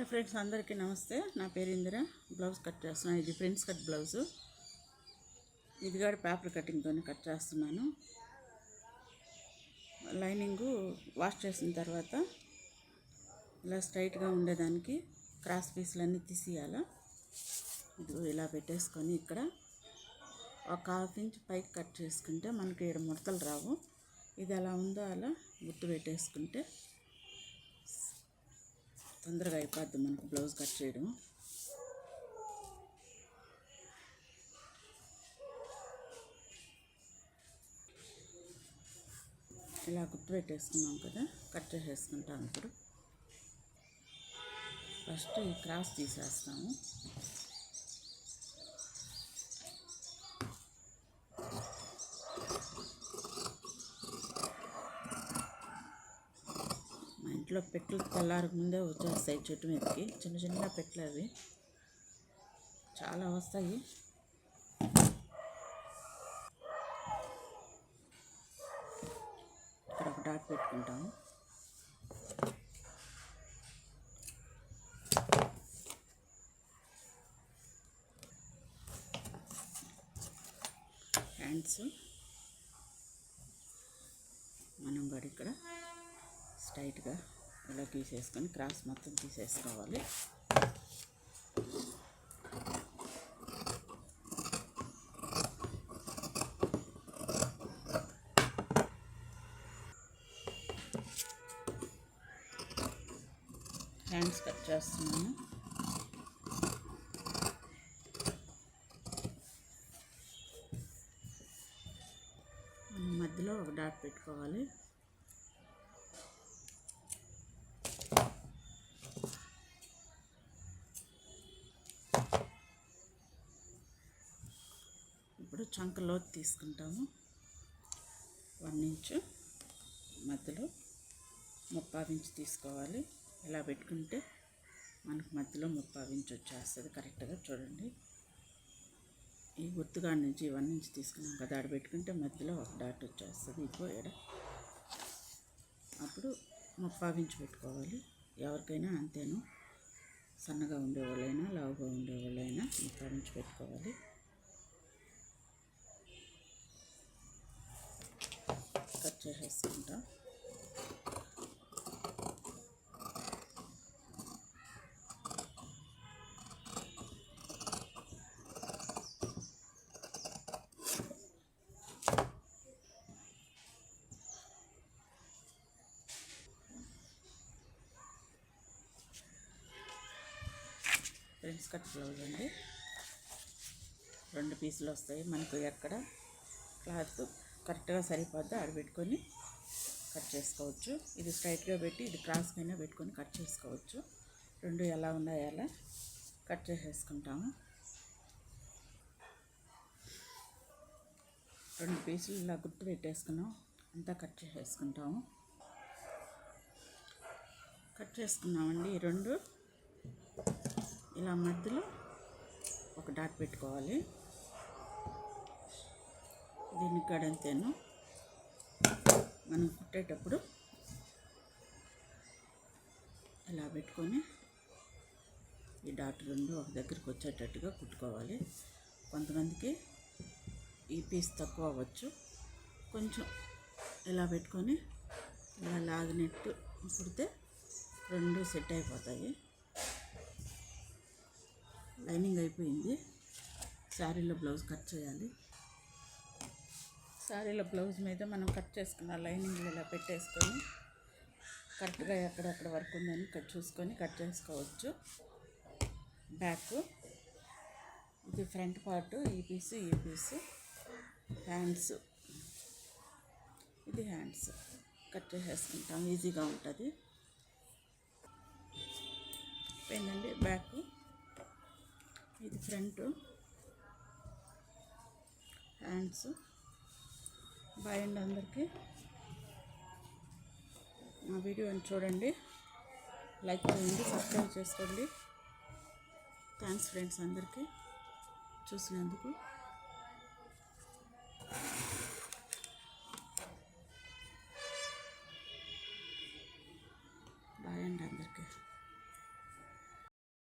Hi friends, అందరికీ నమస్తే. నా పేరు ఇందిర. బ్లౌజ్ కట్ చేస్తున్నాను. ఇది ప్రిన్స్ కట్ బ్లౌజు. ఇది కూడా పేపర్ కటింగ్తో కట్ చేస్తున్నాను. లైనింగు వాష్ చేసిన తర్వాత ఇలా స్ట్రైట్గా ఉండేదానికి క్రాస్ పీసులన్నీ తీసేయాలి. ఇది ఇలా పెట్టేసుకొని ఇక్కడ ఒక ½ ఇంచ్ పైకి కట్ చేసుకుంటే మనకి 7 ముడతలు రావు. ఇది ఎలా ఉందో అలా గుర్తు పెట్టేసుకుంటే తొందరగా అయిపోద్ది మనకు బ్లౌజ్ కట్ చేయడం. ఇలా గుర్తు పెట్టేసుకున్నాం కదా, కట్ చేసేసుకుంటాం. ఇప్పుడు ఫస్ట్ ఈ క్రాస్ తీసేస్తాము. ఇంట్లో పెట్లు తెల్లారకు ముందే వచ్చేస్తాయి. చెట్టు మీదకి చిన్న చిన్న పెట్లు, అవి చాలా వస్తాయి. ఇక్కడ ఒక డాట్ పెట్టుకుంటాము. హ్యాండ్స్ మనం కూడా ఇక్కడ స్ట్రైట్గా ఇలా తీసేసుకొని క్రాస్ మొత్తం తీసేసుకోవాలి. హ్యాండ్స్ కట్ చేస్తున్నాను. మధ్యలో ఒక డాట్ పెట్టుకోవాలి. ఇప్పుడు చంక లోతు తీసుకుంటాము. 1 ఇంచు మధ్యలో 3/4 ఇంచు తీసుకోవాలి. ఇలా పెట్టుకుంటే మనకు మధ్యలో 3/4 ఇంచు వచ్చేస్తుంది కరెక్ట్గా. చూడండి, ఈ గుర్తుగా నుంచి 1 ఇంచు తీసుకున్నాం కదా, ఆడ పెట్టుకుంటే మధ్యలో ఒక డాట్ వచ్చేస్తుంది. ఇప్పుడు అప్పుడు 3/4 ఇంచు పెట్టుకోవాలి. ఎవరికైనా అంతేను, సన్నగా ఉండేవాళ్ళైనా లావుగా ఉండేవాళ్ళైనా 3/4 ఇంచు పెట్టుకోవాలి. కట్ చేసేసుకుంటాం. ప్రిన్స్ కట్ బ్లౌజ్ అండి. 2 పీసులు వస్తాయి మనకు. ఎక్కడ క్లాత్ కరెక్ట్గా సరిపోద్ది ఆడ పెట్టుకొని కట్ చేసుకోవచ్చు. ఇది స్ట్రైట్గా పెట్టి ఇది క్రాస్ పైన పెట్టుకొని కట్ చేసుకోవచ్చు. 2 ఎలా ఉన్నాయో అలా కట్ చేసేసుకుంటాము. 2 పీసులు ఇలా గుర్తు పెట్టేసుకున్నాం, అంతా కట్ చేసేసుకుంటాము. కట్ చేసుకున్నామండి. ఈ 2 ఇలా మధ్యలో ఒక డాట్ పెట్టుకోవాలి. దీనికి కూడా అంతేను, మనం కుట్టేటప్పుడు ఇలా పెట్టుకొని ఈ డాట్ 2 ఒక దగ్గరికి వచ్చేటట్టుగా కుట్టుకోవాలి. కొంతమందికి ఈ పీస్ తక్కువ అవ్వచ్చు. కొంచెం ఇలా పెట్టుకొని ఇలా లాగినట్టు కుడితే 2 సెట్ అయిపోతాయి. లైనింగ్ అయిపోయింది. శారీలో బ్లౌజ్ కట్ చేయాలి. శారీలో బ్లౌజ్ మీద మనం కట్ చేసుకున్న లైనింగ్ ఇలా పెట్టేసుకొని కరెక్ట్గా ఎక్కడెక్కడ వరకు ఉందని చూసుకొని కట్ చేసుకోవచ్చు. బ్యాక్ ఇది ఫ్రంట్ పార్ట్, ఈ పీసు ఈ పీసు. హ్యాండ్స్ ఇది హ్యాండ్స్ కట్ చేసేసుకుంటాం, ఈజీగా ఉంటుంది. పోయిందండి బ్యాక్. ఇది ఫ్రంట్, హ్యాండ్స్. బాయ్ అండి అందరికీ. మా వీడియోని చూడండి, లైక్ చేయండి, సబ్స్క్రైబ్ చేసుకోండి. థ్యాంక్స్ ఫ్రెండ్స్ అందరికీ చూసినందుకు.